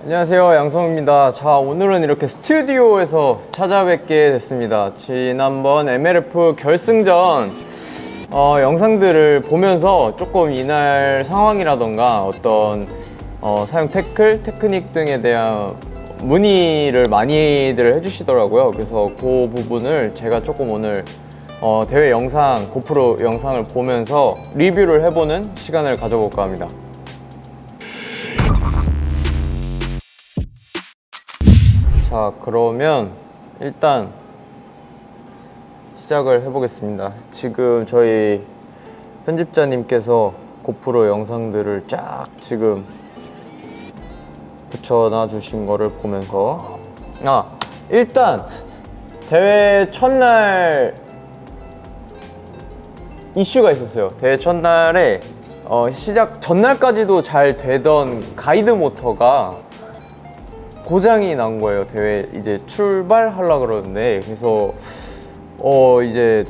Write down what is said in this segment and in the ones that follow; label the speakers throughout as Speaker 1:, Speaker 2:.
Speaker 1: 안녕하세요, 양성입니다. 자, 오늘은 이렇게 스튜디오에서 찾아뵙게 됐습니다. 지난번 MLF 결승전 영상들을 보면서 조금 이날 상황이라던가 어떤 사용 태클, 테크닉 등에 대한 문의를 많이들 해주시더라고요. 그래서 그 부분을 제가 조금 오늘 대회 영상, 고프로 영상을 보면서 리뷰를 해보는 시간을 가져볼까 합니다. 자, 그러면 일단 시작을 해보겠습니다. 지금 저희 편집자님께서 고프로 영상들을 쫙 지금 붙여놔 주신 거를 보면서 일단 대회 첫날 이슈가 있었어요. 대회 첫날에 시작 전날까지도 잘 되던 가이드 모터가 고장이 난 거예요. 대회 이제 출발하려고 그러는데, 그래서 이제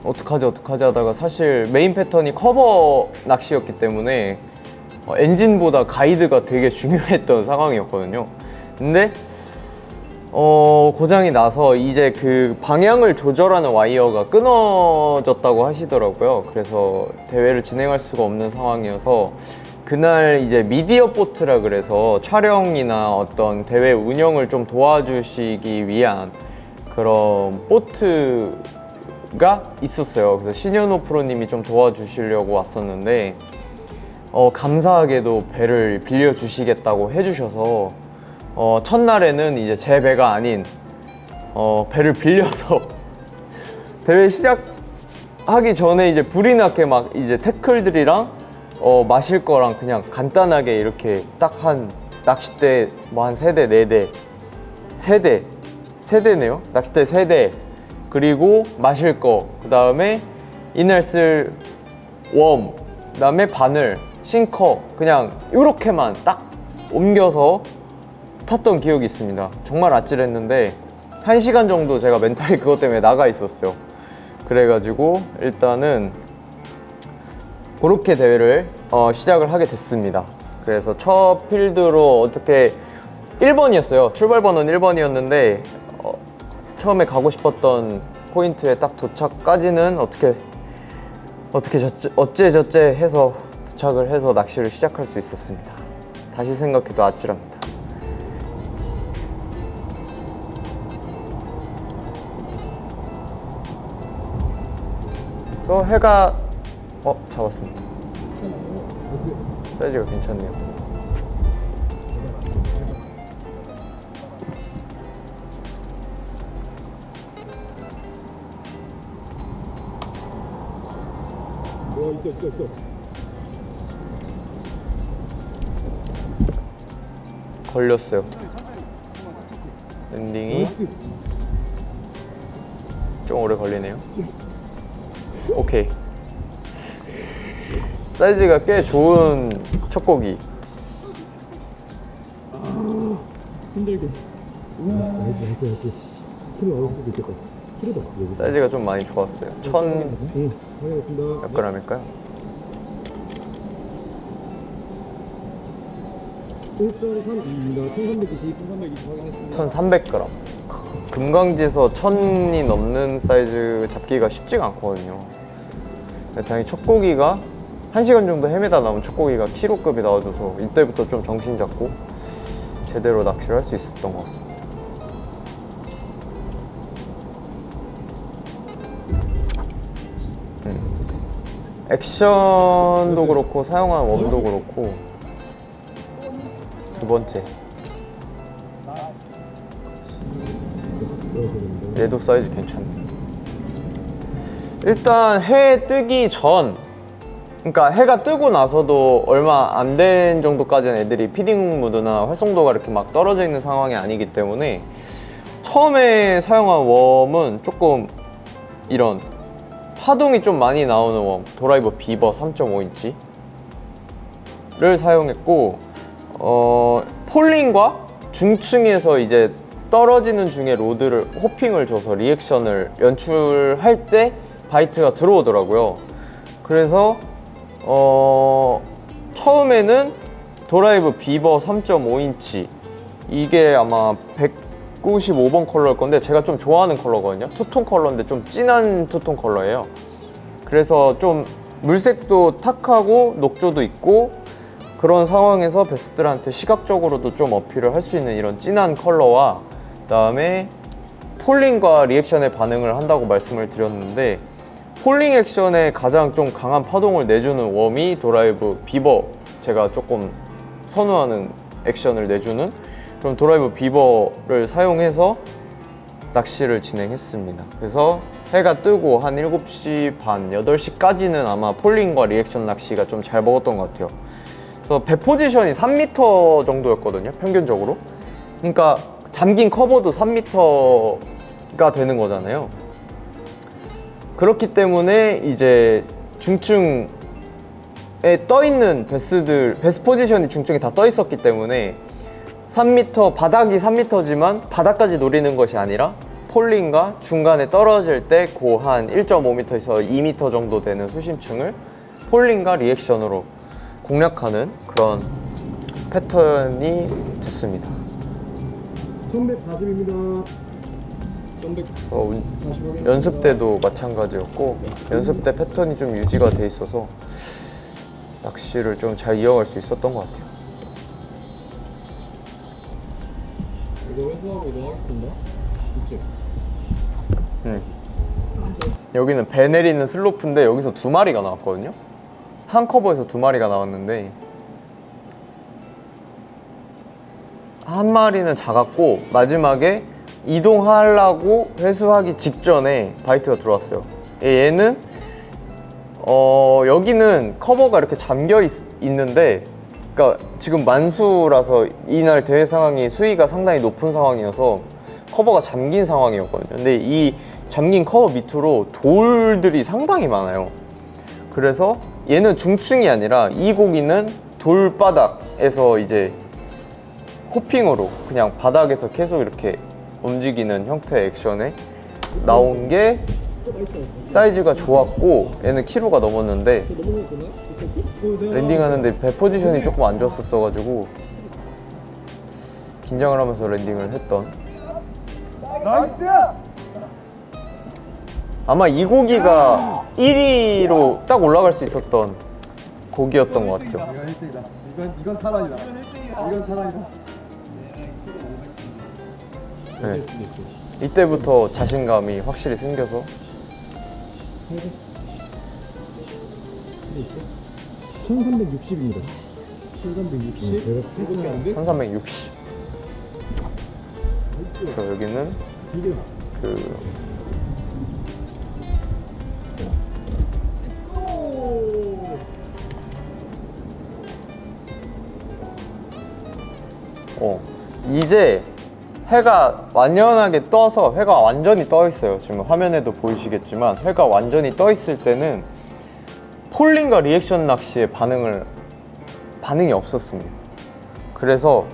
Speaker 1: 어떡하지 하다가 사실 메인 패턴이 커버 낚시였기 때문에 엔진보다 가이드가 되게 중요했던 상황이었거든요. 근데 고장이 나서 이제 그 방향을 조절하는 와이어가 끊어졌다고 하시더라고요. 그래서 대회를 진행할 수가 없는 상황이어서 그날 이제 미디어 보트라 그래서 촬영이나 어떤 대회 운영을 좀 도와주시기 위한 그런 보트가 있었어요. 그래서 신현호 프로님이 좀 도와주시려고 왔었는데 감사하게도 배를 빌려주시겠다고 해주셔서 첫날에는 이제 제 배가 아닌 배를 빌려서 대회 시작하기 전에 이제 불이 나게 막 이제 태클들이랑 마실 거랑 그냥 간단하게 이렇게 딱 한 낚싯대 뭐 한 3대, 4대, 3대네요. 낚싯대 3대, 그리고 마실 거, 그 다음에 이날 쓸 웜, 그 다음에 바늘, 싱커, 그냥 이렇게만 딱 옮겨서 탔던 기억이 있습니다. 정말 아찔했는데 1시간 정도 제가 멘탈이 그것 때문에 나가 있었어요. 그래가지고 일단은 그렇게 대회를 시작을 하게 됐습니다. 그래서 첫 필드로 어떻게 1번이었어요. 출발 번호는 1번이었는데 처음에 가고 싶었던 포인트에 딱 도착까지는 어째저째 해서 도착을 해서 낚시를 시작할 수 있었습니다. 다시 생각해도 아찔합니다. 그래서 해가 잡았습니다. 사이즈가 괜찮네요.
Speaker 2: 있어.
Speaker 1: 걸렸어요. 랜딩이 좀 오래 걸리네요. 오케이. 사이즈가 꽤 좋은 첫 고기.
Speaker 2: 힘들게. 나이스. 키로 나올 수도 있겠다. 키로다.
Speaker 1: 사이즈가 좀 많이 좋았어요. 1000
Speaker 2: 확인하겠습니다.
Speaker 1: 몇 g일까요?
Speaker 2: 1.3입니다. 1320, 1320 확인했습니다.
Speaker 1: 1300g. 금강지에서 1000이 넘는 사이즈 잡기가 쉽지가 않거든요. 다행히 첫 고기가 1시간 정도 헤매다 남은 첫 고기가 키로급이 나와줘서 이때부터 좀 정신 잡고 제대로 낚시를 할 수 있었던 것 같습니다. 액션도 그렇고 사용한 웜도 그렇고 두 번째 얘도 사이즈 괜찮네. 일단 해 뜨기 전, 그러니까 해가 뜨고 나서도 얼마 안 된 정도까지는 애들이 피딩 무드나 활성도가 이렇게 막 떨어져 있는 상황이 아니기 때문에 처음에 사용한 웜은 조금 이런 파동이 좀 많이 나오는 웜, 도라이버 비버 3.5인치를 사용했고 폴링과 중층에서 이제 떨어지는 중에 로드를 호핑을 줘서 리액션을 연출할 때 바이트가 들어오더라고요. 그래서 처음에는 도라이브 비버 3.5인치 이게 아마 195번 컬러일 건데 제가 좀 좋아하는 컬러거든요. 투톤 컬러인데 좀 진한 투톤 컬러예요. 그래서 좀 물색도 탁하고 녹조도 있고 그런 상황에서 베스트들한테 시각적으로도 좀 어필을 할 수 있는 이런 진한 컬러와 그다음에 폴링과 리액션의 반응을 한다고 말씀을 드렸는데, 폴링 액션에 가장 좀 강한 파동을 내주는 웜이 도라이브 비버, 제가 조금 선호하는 액션을 내주는 그럼 도라이브 비버를 사용해서 낚시를 진행했습니다. 그래서 해가 뜨고 한 7시 반, 8시까지는 아마 폴링과 리액션 낚시가 좀 잘 먹었던 것 같아요. 그래서 배 포지션이 3m 정도였거든요, 평균적으로. 그러니까 잠긴 커버도 3m가 되는 거잖아요. 그렇기 때문에 이제 중층에 떠 있는 베스 포지션이 중층에 다 떠 있었기 때문에 3m, 바닥이 3m지만 바닥까지 노리는 것이 아니라 폴링과 중간에 떨어질 때 그 한 1.5m에서 2m 정도 되는 수심층을 폴링과 리액션으로 공략하는 그런 패턴이 됐습니다.
Speaker 2: 1140입니다. 1140.
Speaker 1: 연습 때도 마찬가지였고, 연습 때 패턴이 좀 유지가 돼 있어서 낚시를 좀 잘 이어갈 수 있었던 것 같아요.
Speaker 2: 이거 회수하고 이동하겠습니다. 이쪽.
Speaker 1: 여기는 배 내리는 슬로프인데 여기서 2마리가 나왔거든요. 한 커버에서 2마리가 나왔는데 한 마리는 작았고 마지막에 이동하려고 회수하기 직전에 바이트가 들어왔어요. 얘는 여기는 커버가 이렇게 잠겨 있는데, 그러니까 지금 만수라서 이날 대회 상황이 수위가 상당히 높은 상황이어서 커버가 잠긴 상황이었거든요. 근데 이 잠긴 커버 밑으로 돌들이 상당히 많아요. 그래서 얘는 중층이 아니라 이 고기는 돌바닥에서 이제 호핑으로 그냥 바닥에서 계속 이렇게 움직이는 형태의 액션에 나온 게 사이즈가 좋았고, 얘는 키로가 넘었는데 랜딩하는데 배 포지션이 조금 안 좋았었어가지고 긴장을 하면서 랜딩을 했던, 아마 이 고기가 1위로 딱 올라갈 수 있었던 고기였던 것 같아요.
Speaker 3: 이건 1등이다. 이건 탈환이다. 이건 탈환이다.
Speaker 1: 네. 이때부터 자신감이 확실히 생겨서
Speaker 2: 1360입니다. 1360?
Speaker 3: 이것도 안 돼?
Speaker 1: 1360. 그래서 여기는 이제 해가 완연하게 떠서, 해가 완전히 떠 있어요. 지금 화면에도 보이시겠지만 해가 완전히 떠 있을 때는 폴링과 리액션 낚시의 반응이 없었습니다. 그래서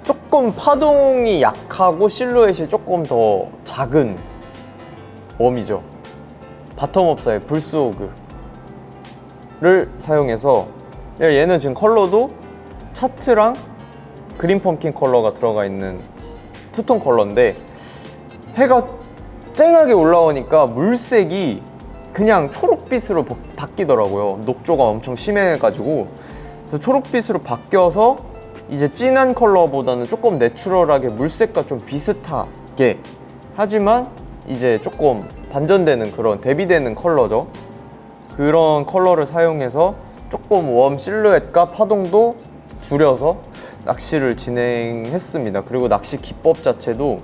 Speaker 1: 조금 파동이 약하고 실루엣이 조금 더 작은 웜이죠. 바텀업사의 불스호그를 사용해서, 얘는 지금 컬러도 차트랑 그린 펌킨 컬러가 들어가 있는 투톤 컬러인데, 해가 쨍하게 올라오니까 물색이 그냥 초록빛으로 바뀌더라고요. 녹조가 엄청 심해가지고. 그래서 초록빛으로 바뀌어서 이제 진한 컬러보다는 조금 내추럴하게 물색과 좀 비슷하게, 하지만 이제 조금 반전되는 그런 대비되는 컬러죠. 그런 컬러를 사용해서 조금 웜 실루엣과 파동도 줄여서 낚시를 진행했습니다. 그리고 낚시 기법 자체도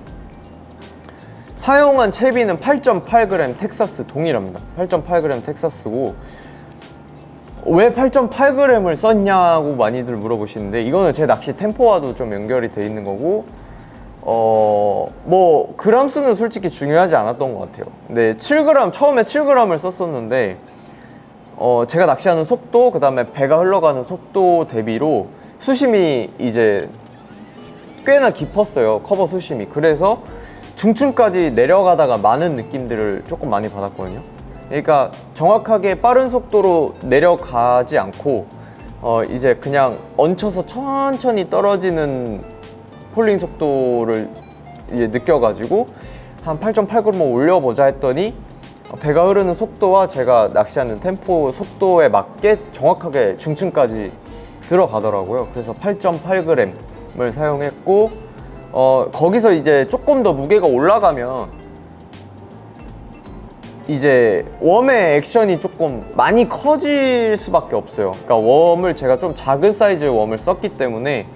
Speaker 1: 사용한 채비는 8.8g 텍사스 동일합니다. 8.8g 텍사스고, 왜 8.8g을 썼냐고 많이들 물어보시는데, 이거는 제 낚시 템포와도 좀 연결이 돼 있는 거고, 뭐 그람 수는 솔직히 중요하지 않았던 것 같아요. 근데 7g, 처음에 7g을 썼었는데 제가 낚시하는 속도, 그 다음에 배가 흘러가는 속도 대비로 수심이 이제 꽤나 깊었어요. 커버 수심이. 그래서 중층까지 내려가다가 많은 느낌들을 조금 많이 받았거든요. 그러니까 정확하게 빠른 속도로 내려가지 않고 이제 그냥 얹혀서 천천히 떨어지는 폴링 속도를 이제 느껴가지고 한 8.8g만 올려보자 했더니 배가 흐르는 속도와 제가 낚시하는 템포 속도에 맞게 정확하게 중층까지 들어가더라고요. 그래서 8.8g을 사용했고 거기서 이제 조금 더 무게가 올라가면 이제 웜의 액션이 조금 많이 커질 수밖에 없어요. 그러니까 웜을 제가 좀 작은 사이즈의 웜을 썼기 때문에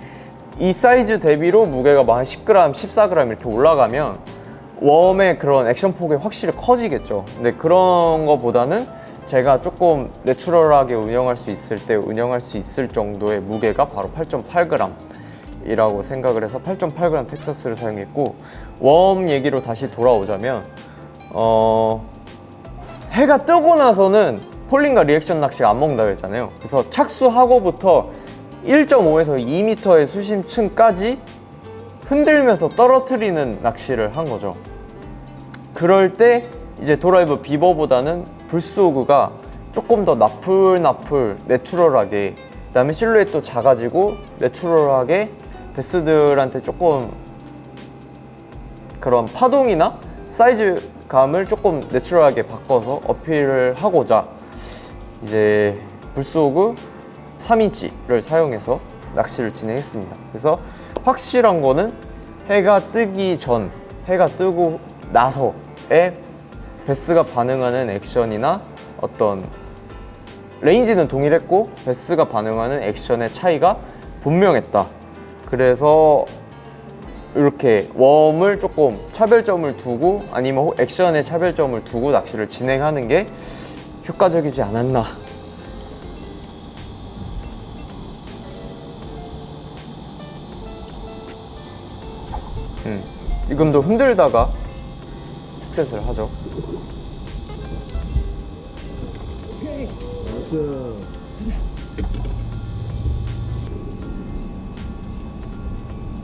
Speaker 1: 이 사이즈 대비로 무게가 뭐 한 10g, 14g 이렇게 올라가면 웜의 그런 액션 폭이 확실히 커지겠죠. 근데 그런 거보다는 제가 조금 내추럴하게 운영할 수 있을 때 운영할 수 있을 정도의 무게가 바로 8.8g 이라고 생각을 해서 8.8g 텍사스를 사용했고, 웜 얘기로 다시 돌아오자면 해가 뜨고 나서는 폴링과 리액션 낚시가 안 먹는다 그랬잖아요. 그래서 착수하고부터 1.5에서 2m의 수심층까지 흔들면서 떨어뜨리는 낚시를 한 거죠. 그럴 때 이제 도라이버 비버보다는 불스호그가 조금 더 나풀나풀 내추럴하게, 그 다음에 실루엣도 작아지고 내추럴하게 베스들한테 조금 그런 파동이나 사이즈감을 조금 내추럴하게 바꿔서 어필을 하고자 이제 불스호그 3인치를 사용해서 낚시를 진행했습니다. 그래서 확실한 거는 해가 뜨기 전, 해가 뜨고 나서의 베스가 반응하는 액션이나 어떤 레인지는 동일했고 베스가 반응하는 액션의 차이가 분명했다. 그래서 이렇게 웜을 조금 차별점을 두고 아니면 액션에 차별점을 두고 낚시를 진행하는 게 효과적이지 않았나. 지금도 흔들다가 훅셋을 하죠.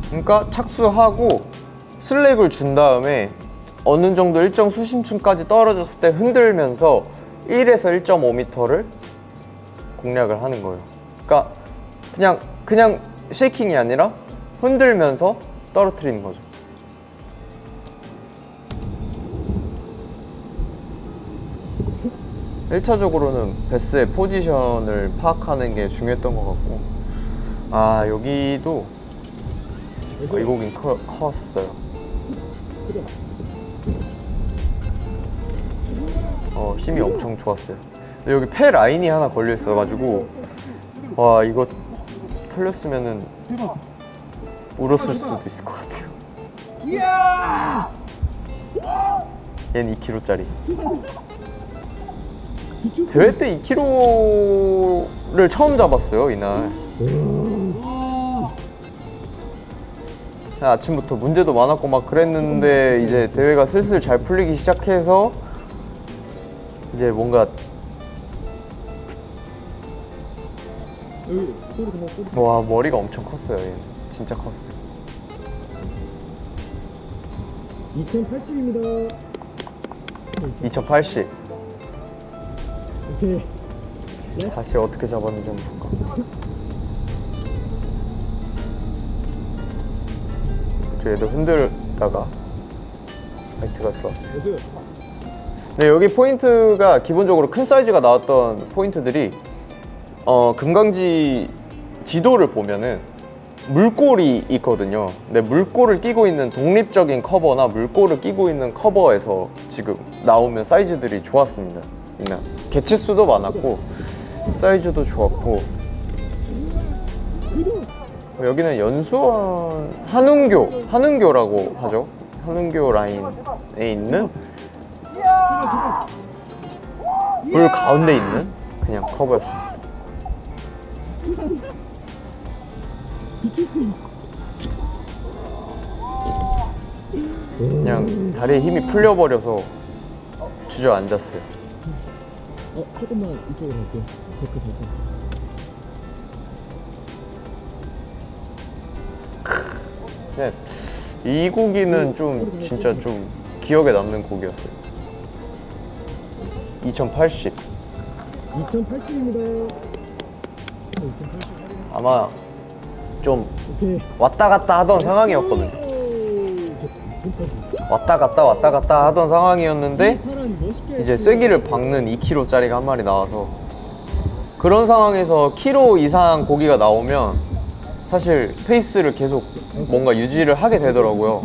Speaker 1: 그러니까 착수하고 슬랙을 준 다음에 어느 정도 일정 수심층까지 떨어졌을 때 흔들면서 1에서 1.5m를 공략을 하는 거예요. 그러니까 그냥 쉐이킹이 아니라 흔들면서 떨어뜨리는 거죠. 일차적으로는 베스의 포지션을 파악하는 게 중요했던 것 같고, 아 여기도 이 고긴 컸어요. 힘이 엄청 좋았어요. 근데 여기 폐 라인이 하나 걸려 있어가지고 와 이거 털렸으면은 울었을 수도 있을 것 같아요. 얘는 2kg짜리. 대회 때 2kg를 처음 잡았어요 이날. 아침부터 문제도 많았고 막 그랬는데 이제 대회가 슬슬 잘 풀리기 시작해서 이제 뭔가 와 머리가 엄청 컸어요. 얘는 진짜 컸어요.
Speaker 2: 2080입니다.
Speaker 1: 2080.
Speaker 2: 오케이.
Speaker 1: 다시 어떻게 잡았는지 한번 볼까. 얘도 흔들다가 라이트가 들어왔어요. 네, 여기 포인트가 기본적으로 큰 사이즈가 나왔던 포인트들이 금강지 지도를 보면은 물골이 있거든요. 근데 물골을 끼고 있는 독립적인 커버나 물골을 끼고 있는 커버에서 지금 나오면 사이즈들이 좋았습니다. 이날 개체수도 많았고 사이즈도 좋았고, 여기는 연수원 한운교라고 하죠. 한운교 라인에 있는 물 가운데 있는 그냥 커버였습니다. 그냥 다리에 힘이 풀려버려서 주저앉았어요.
Speaker 2: 조금만 이쪽으로 갈게요. 데크 데크.
Speaker 1: 네, 이 고기는 좀 진짜 좀 기억에 남는 고기였어요. 2080.
Speaker 2: 2080입니다.
Speaker 1: 아마 좀
Speaker 2: 오케이.
Speaker 1: 왔다 갔다 하던 상황이었거든요. 왔다 갔다 하던 상황이었는데 이제 쐐기를 박는 2kg짜리가 한 마리 나와서 그런 상황에서 키로 이상 고기가 나오면 사실 페이스를 계속 뭔가 유지를 하게 되더라고요.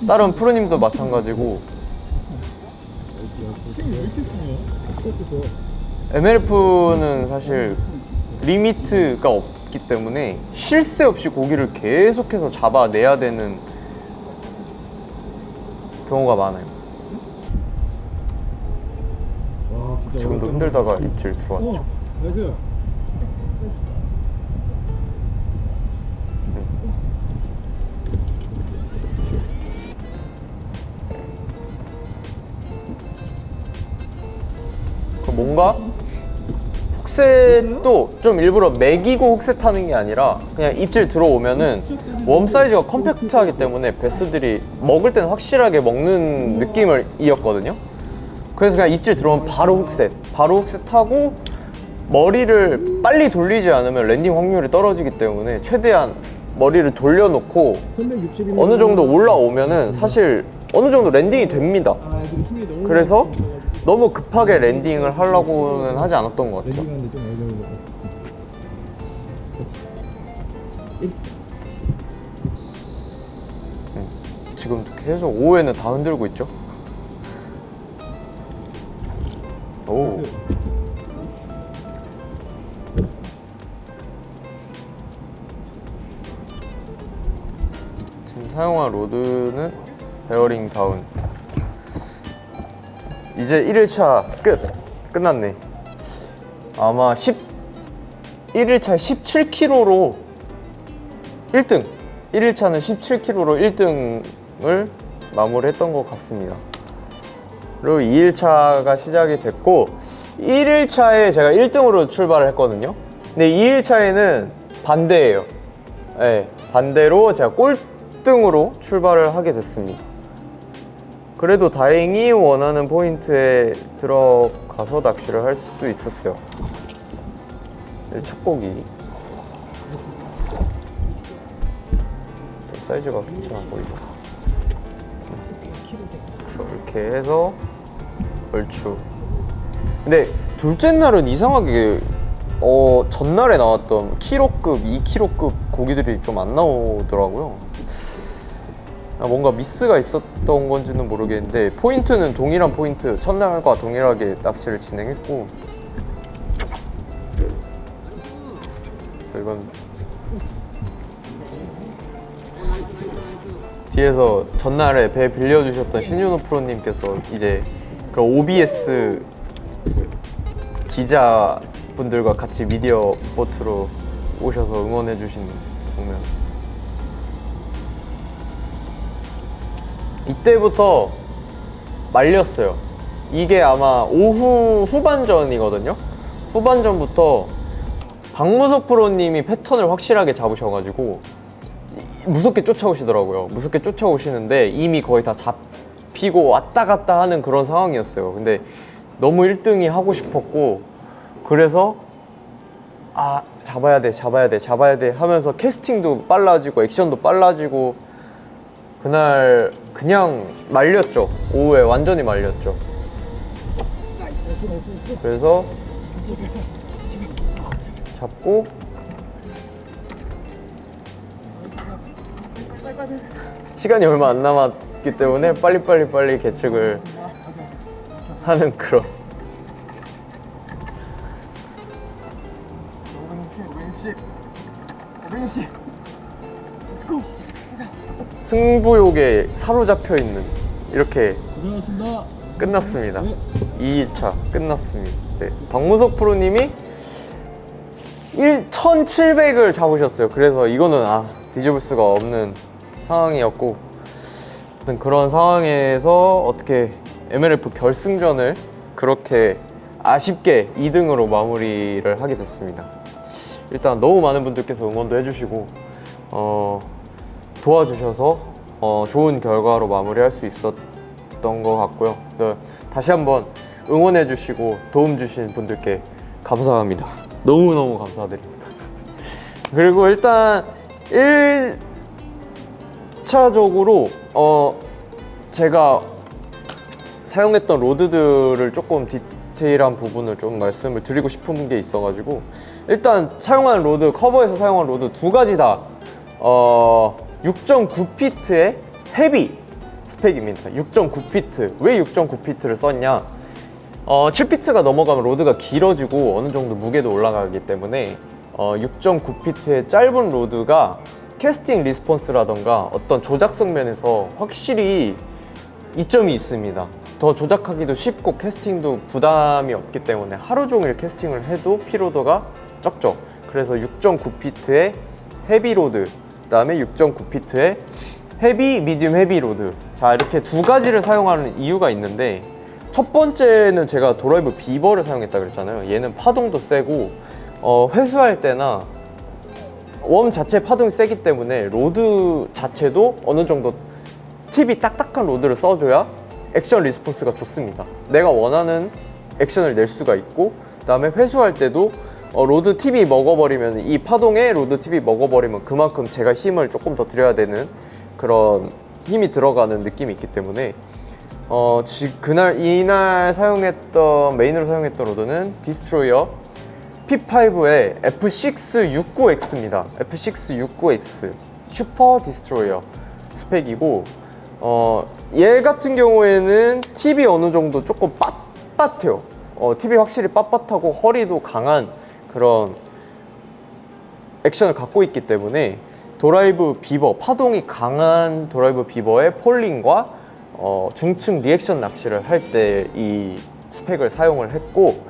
Speaker 1: 다른 프로님도 마찬가지고 MLF는 사실 리미트가 없기 때문에 쉴 새 없이 고기를 계속해서 잡아내야 되는 경우가 많아요.
Speaker 2: 와, 진짜
Speaker 1: 지금도 흔들다가 입질 들어왔죠.
Speaker 2: 나이스.
Speaker 1: 뭔가 훅셋도 좀 일부러 매기고 훅셋 하는 게 아니라 그냥 입질 들어오면은 웜 사이즈가 컴팩트하기 때문에 베스들이 먹을 때는 확실하게 먹는 느낌을 이었거든요. 그래서 그냥 입질 들어오면 바로 훅셋 하고 머리를 빨리 돌리지 않으면 랜딩 확률이 떨어지기 때문에 최대한 머리를 돌려놓고
Speaker 2: 360이면
Speaker 1: 어느 정도 올라오면은 사실 어느 정도 랜딩이 됩니다.
Speaker 2: 애들이 힘이 너무
Speaker 1: 그래서
Speaker 2: 많아가지고
Speaker 1: 너무 급하게 랜딩을 하려고는 하지 않았던 것 같아요.
Speaker 2: 랜딩하는데 좀 애들을 것 같았어.
Speaker 1: 지금 계속 오후에는 다 흔들고 있죠. 오. 지금 사용한 로드는 베어링 다운. 이제 1일차 끝났네. 아마 1일차 17kg로 1등 1일차는 17kg로 1등을 마무리했던 것 같습니다. 그리고 2일차가 시작이 됐고 1일차에 제가 1등으로 출발을 했거든요. 근데 2일차에는 반대예요. 네, 반대로 제가 꼴등으로 출발을 하게 됐습니다. 그래도 다행히 원하는 포인트에 들어가서 낚시를 할 수 있었어요. 첫 고기 사이즈가 괜찮아 보이죠? 이렇게 해서 얼추. 근데 둘째 날은 이상하게 전날에 나왔던 키로급, 2kg급 고기들이 좀 안 나오더라고요. 뭔가 미스가 있었던 건지는 모르겠는데 포인트는 동일한 포인트, 첫날과 동일하게 낚시를 진행했고 이건 뒤에서 전날에 배 빌려주셨던 신윤호 프로님께서 이제 그 OBS 기자분들과 같이 미디어 보트로 오셔서 응원해주신 장면. 이때부터 말렸어요. 이게 아마 오후 후반전이거든요. 후반전부터 박무석 프로님이 패턴을 확실하게 잡으셔가지고 무섭게 쫓아오시더라고요. 무섭게 쫓아오시는데 이미 거의 다 잡히고 왔다 갔다 하는 그런 상황이었어요. 근데 너무 1등이 하고 싶었고 그래서 잡아야 돼 하면서 캐스팅도 빨라지고 액션도 빨라지고 그날 그냥 말렸죠. 오후에 완전히 말렸죠. 그래서 잡고 시간이 얼마 안 남았기 때문에 빨리 계측을 하는 그런. 승부욕에 사로잡혀 있는 이렇게
Speaker 2: 고생하셨습니다.
Speaker 1: 끝났습니다. 2일차 끝났습니다. 네. 박무석 프로님이 1700을 잡으셨어요. 그래서 이거는 뒤집을 수가 없는 상황이었고 아무튼 그런 상황에서 어떻게 MLF 결승전을 그렇게 아쉽게 2등으로 마무리를 하게 됐습니다. 일단 너무 많은 분들께서 응원도 해주시고 도와주셔서 좋은 결과로 마무리할 수 있었던 것 같고요. 네, 다시 한번 응원해주시고 도움 주신 분들께 감사합니다. 너무너무 감사드립니다. 그리고 일단 1차적으로 제가 사용했던 로드들을 조금 디테일한 부분을 좀 말씀을 드리고 싶은 게 있어가지고, 일단 사용한 로드, 커버에서 사용한 로드 두 가지 다 6.9피트의 헤비 스펙입니다. 6.9피트. 왜 6.9피트를 썼냐? 7피트가 넘어가면 로드가 길어지고 어느 정도 무게도 올라가기 때문에 6.9피트의 짧은 로드가 캐스팅 리스폰스라던가 어떤 조작성 면에서 확실히 이점이 있습니다. 더 조작하기도 쉽고 캐스팅도 부담이 없기 때문에 하루 종일 캐스팅을 해도 피로도가 적죠. 그래서 6.9피트의 헤비 로드, 그 다음에 6.9피트의 헤비, 미디움 헤비 로드, 자 이렇게 두 가지를 사용하는 이유가 있는데, 첫 번째는 제가 도라이브 비버를 사용했다 그랬잖아요. 얘는 파동도 세고 회수할 때나 웜 자체 파동이 세기 때문에 로드 자체도 어느 정도 팁이 딱딱한 로드를 써줘야 액션 리스폰스가 좋습니다. 내가 원하는 액션을 낼 수가 있고, 그 다음에 회수할 때도 로드 팁이 먹어버리면, 이 파동에 로드 팁이 먹어버리면 그만큼 제가 힘을 조금 더 들여야 되는 그런 힘이 들어가는 느낌이 있기 때문에 이날 사용했던, 메인으로 사용했던 로드는 디스트로이어 P5의 F669X입니다. F669X 슈퍼 디스트로이어 스펙이고, 얘 같은 경우에는 팁이 어느 정도 조금 빳빳해요. 팁이 확실히 빳빳하고 허리도 강한 그런 액션을 갖고 있기 때문에 도라이브 비버, 파동이 강한 도라이브 비버의 폴링과 중층 리액션 낚시를 할 때 이 스펙을 사용을 했고,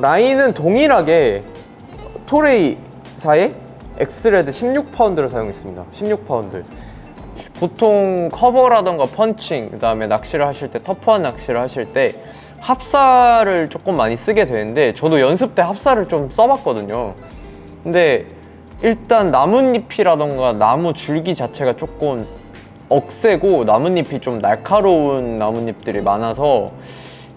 Speaker 1: 라인은 동일하게 토레이사의 엑스레드 16파운드를 사용했습니다. 16파운드. 보통 커버라던가 펀칭, 그 다음에 낚시를 하실 때, 터프한 낚시를 하실 때 합사를 조금 많이 쓰게 되는데, 저도 연습 때 합사를 좀 써봤거든요. 근데 일단 나뭇잎이라던가 나무 줄기 자체가 조금 억세고 나뭇잎이 좀 날카로운 나뭇잎들이 많아서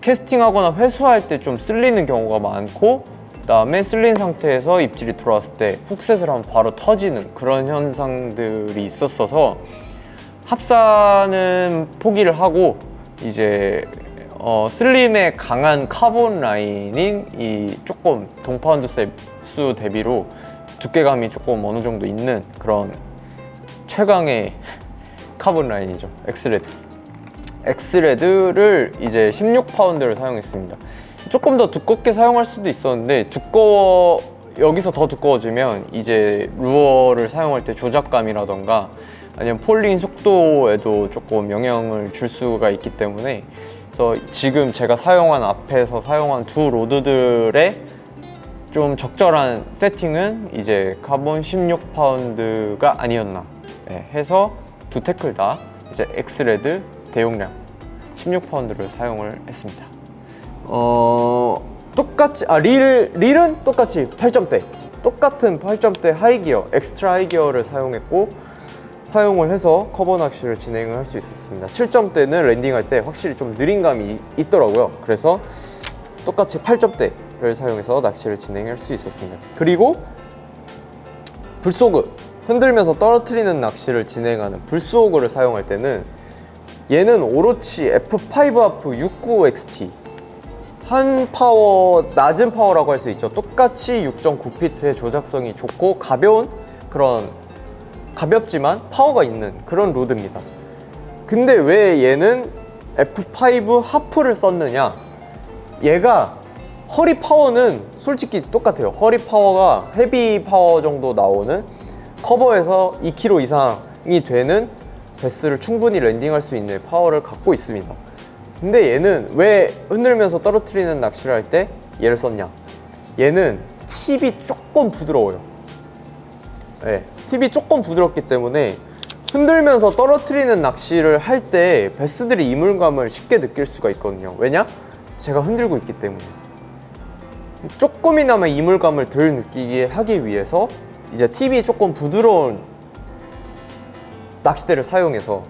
Speaker 1: 캐스팅하거나 회수할 때 좀 쓸리는 경우가 많고, 그 다음에 쓸린 상태에서 입질이 들어왔을 때 훅셋을 하면 바로 터지는 그런 현상들이 있었어서 합사는 포기를 하고, 이제 슬림에 강한 카본 라인인 이 조금 동파운드 수 대비로 두께감이 조금 어느 정도 있는 그런 최강의 카본 라인이죠. 엑스레드를 이제 16파운드를 사용했습니다. 조금 더 두껍게 사용할 수도 있었는데, 여기서 더 두꺼워지면 이제 루어를 사용할 때 조작감이라던가 아니면 폴링 속도에도 조금 영향을 줄 수가 있기 때문에, 그래서 지금 제가 앞에서 사용한 두 로드들의 좀 적절한 세팅은 이제 카본 16파운드가 아니었나 해서 두 태클 다 이제 엑스레드 대용량 16파운드를 사용을 했습니다. 똑같이 릴은 똑같이 8점대, 똑같은 8점대 하이기어, 엑스트라 하이기어를 사용을 해서 커버 낚시를 진행을 할 수 있었습니다. 7점대는 랜딩할 때 확실히 좀 느린 감이 있더라고요. 그래서 똑같이 8점대를 사용해서 낚시를 진행할 수 있었습니다. 그리고 불소그, 흔들면서 떨어뜨리는 낚시를 진행하는 불소그를 사용할 때는 얘는 오로치 F5 하프 69XT, 낮은 파워라고 할 수 있죠. 똑같이 6.9피트의 조작성이 좋고 가볍지만 파워가 있는 그런 로드입니다. 근데 왜 얘는 F5 하프를 썼느냐? 얘가 허리 파워는 솔직히 똑같아요. 허리 파워가 헤비 파워 정도 나오는, 커버에서 2kg 이상이 되는 베스를 충분히 랜딩할 수 있는 파워를 갖고 있습니다. 근데 얘는 왜 흔들면서 떨어뜨리는 낚시를 할 때 얘를 썼냐? 얘는 팁이 조금 부드러워요. 팁이 조금 부드럽기 때문에 흔들면서 떨어뜨리는 낚시를 할 때 베스들이 이물감을 쉽게 느낄 수가 있거든요. 왜냐? 제가 흔들고 있기 때문에. 조금이나마 이물감을 덜 느끼게 하기 위해서 이제 팁이 조금 부드러운 낚싯대를 사용해서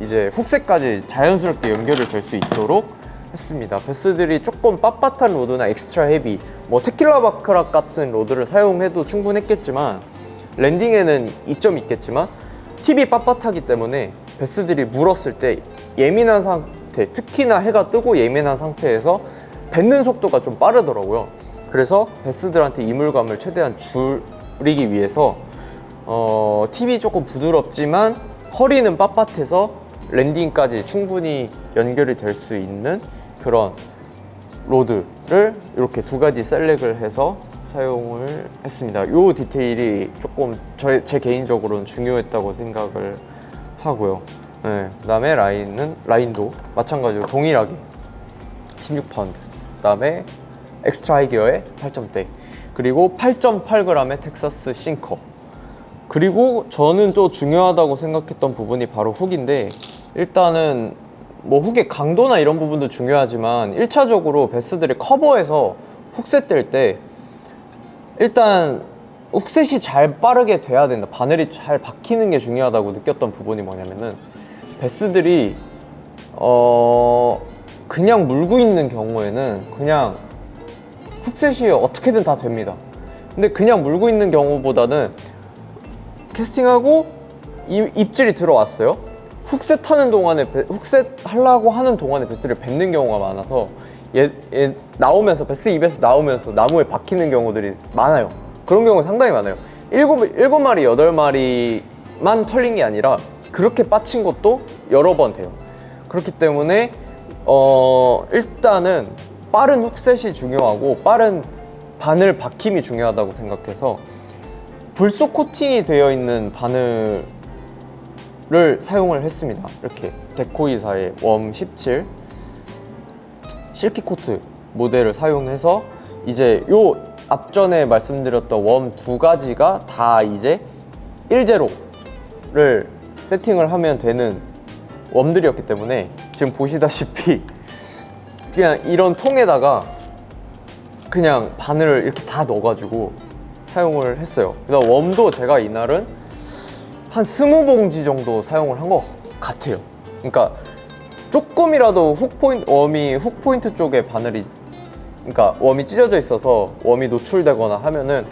Speaker 1: 이제 훅셋까지 자연스럽게 연결이 될 수 있도록 했습니다. 베스들이 조금 빳빳한 로드나 엑스트라 헤비, 뭐 테킬라 바크락 같은 로드를 사용해도 충분했겠지만 랜딩에는 이점이 있겠지만 팁이 빳빳하기 때문에 베스들이 물었을 때 예민한 상태, 특히나 해가 뜨고 예민한 상태에서 뱉는 속도가 좀 빠르더라고요. 그래서 베스들한테 이물감을 최대한 줄이기 위해서 팁이 조금 부드럽지만 허리는 빳빳해서 랜딩까지 충분히 연결이 될 수 있는 그런 로드를 이렇게 두 가지 셀렉을 해서 사용을 했습니다. 이 디테일이 조금 제 개인적으로는 중요했다고 생각을 하고요. 네, 그 다음에 라인도 마찬가지로 동일하게 16파운드, 그 다음에 엑스트라 하이기어의 8점대, 그리고 8.8g의 텍사스 싱커. 그리고 저는 또 중요하다고 생각했던 부분이 바로 훅인데, 일단은 뭐 훅의 강도나 이런 부분도 중요하지만 1차적으로 베스들이 커버에서 훅셋 뗄 때 일단 훅셋이 잘 빠르게 돼야 된다, 바늘이 잘 박히는 게 중요하다고 느꼈던 부분이 뭐냐면은, 베스들이 그냥 물고 있는 경우에는 그냥 훅셋이 어떻게든 다 됩니다. 근데 그냥 물고 있는 경우보다는 캐스팅하고 입질이 들어왔어요. 훅셋 하는 동안에 훅셋 하려고 하는 동안에 베스를 뱉는 경우가 많아서 얘 나오면서, 베스 입에서 나오면서 나무에 박히는 경우들이 많아요. 그런 경우 상당히 많아요. 7마리, 8마리만 털린 게 아니라 그렇게 빠친 것도 여러 번 돼요. 그렇기 때문에 일단은 빠른 훅셋이 중요하고 빠른 바늘 박힘이 중요하다고 생각해서 불속 코팅이 되어 있는 바늘을 사용을 했습니다. 이렇게 데코이사의 웜 17 실키 코트 모델을 사용해서 이제 요 앞전에 말씀드렸던 웜 두 가지가 다 이제 1제로를 세팅을 하면 되는 웜들이었기 때문에 지금 보시다시피 그냥 이런 통에다가 그냥 바늘을 이렇게 다 넣어가지고 사용을 했어요. 그다음 웜도 제가 이날은 한 20봉지 정도 사용을 한 것 같아요. 그러니까 조금이라도 웜이 훅 포인트 쪽에 바늘이, 그러니까 웜이 찢어져 있어서 웜이 노출되거나 하면은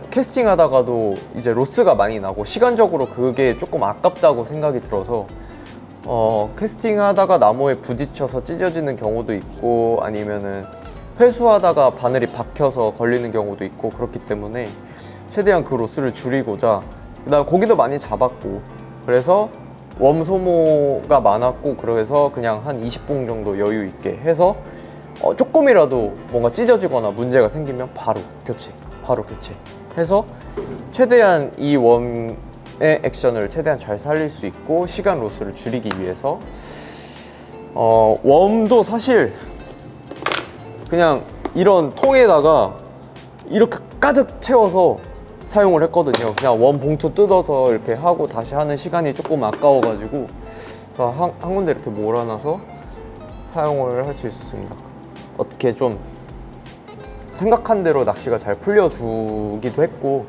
Speaker 1: 캐스팅 하다가도 이제 로스가 많이 나고 시간적으로 그게 조금 아깝다고 생각이 들어서 캐스팅 하다가 나무에 부딪혀서 찢어지는 경우도 있고 아니면은 회수하다가 바늘이 박혀서 걸리는 경우도 있고, 그렇기 때문에 최대한 그 로스를 줄이고자, 그다음 고기도 많이 잡았고 그래서 웜 소모가 많았고, 그래서 그냥 한 20봉 정도 여유 있게 해서 조금이라도 뭔가 찢어지거나 문제가 생기면 바로 교체 해서 최대한 이 웜의 액션을 최대한 잘 살릴 수 있고 시간 로스를 줄이기 위해서 웜도 사실 그냥 이런 통에다가 이렇게 가득 채워서 사용을 했거든요. 그냥 웜 봉투 뜯어서 이렇게 하고 다시 하는 시간이 조금 아까워가지고 그래서 한 군데 이렇게 몰아놔서 사용을 할 수 있었습니다. 어떻게 좀 생각한 대로 낚시가 잘 풀려주기도 했고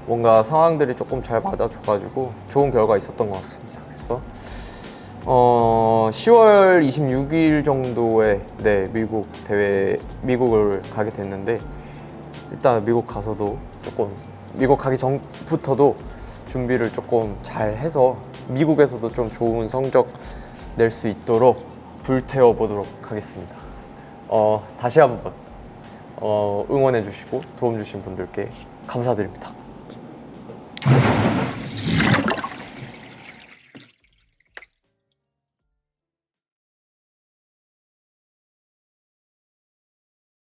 Speaker 1: 뭔가 상황들이 조금 잘 맞아줘가지고 좋은 결과 있었던 것 같습니다. 그래서 10월 26일 정도에 미국을 가게 됐는데, 일단 미국 가서도 조금, 미국 가기 전부터도 준비를 조금 잘 해서 미국에서도 좀 좋은 성적 낼 수 있도록 불태워 보도록 하겠습니다. 다시 한번 응원해 주시고 도움 주신 분들께 감사드립니다.